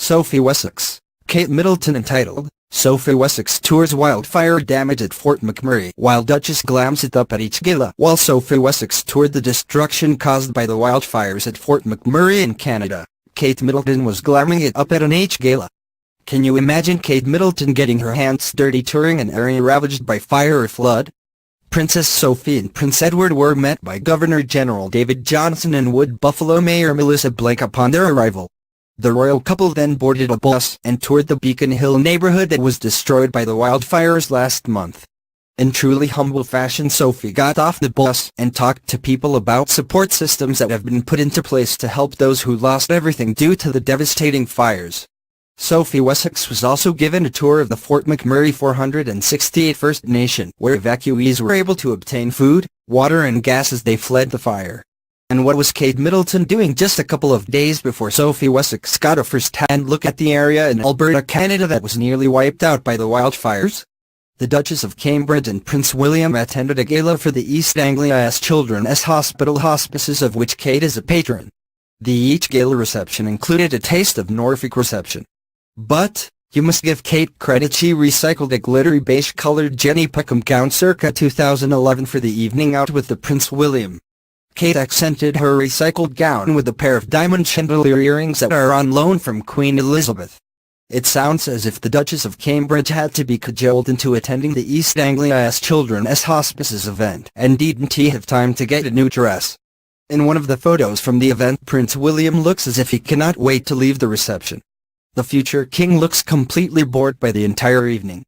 Sophie Wessex, Kate Middleton entitled, Sophie Wessex tours wildfire damage at Fort McMurray while Duchess glams it up at EACH Gala. While Sophie Wessex toured the destruction caused by the wildfires at Fort McMurray in Canada, Kate Middleton was glamming it up at an EACH Gala. Can you imagine Kate Middleton getting her hands dirty touring an area ravaged by fire or flood? Princess Sophie and Prince Edward were met by Governor-General David Johnston and Wood Buffalo Mayor Melissa Blake upon their arrival. The royal couple then boarded a bus and toured the Beacon Hill neighborhood that was destroyed by the wildfires last month. In truly humble fashion, Sophie got off the bus and talked to people about support systems that have been put into place to help those who lost everything due to the devastating fires. Sophie Wessex was also given a tour of the Fort McMurray 468 First Nation, where evacuees were able to obtain food, water and gas as they fled the fire. And what was Kate Middleton doing just a couple of days before Sophie Wessex got a first-hand look at the area in Alberta, Canada that was nearly wiped out by the wildfires? The Duchess of Cambridge and Prince William attended a gala for the East Anglia's Children's Hospital hospices of which Kate is a patron. The EACH Gala reception included a taste of Norfolk reception. But, you must give Kate credit, she recycled a glittery beige-colored Jenny Peckham gown circa 2011 for the evening out with the Prince William. Kate accented her recycled gown with a pair of diamond chandelier earrings that are on loan from Queen Elizabeth. It sounds as if the Duchess of Cambridge had to be cajoled into attending the East Anglia's Children's Hospices event and didn't have time to get a new dress. In one of the photos from the event, Prince William looks as if he cannot wait to leave the reception. The future king looks completely bored by the entire evening.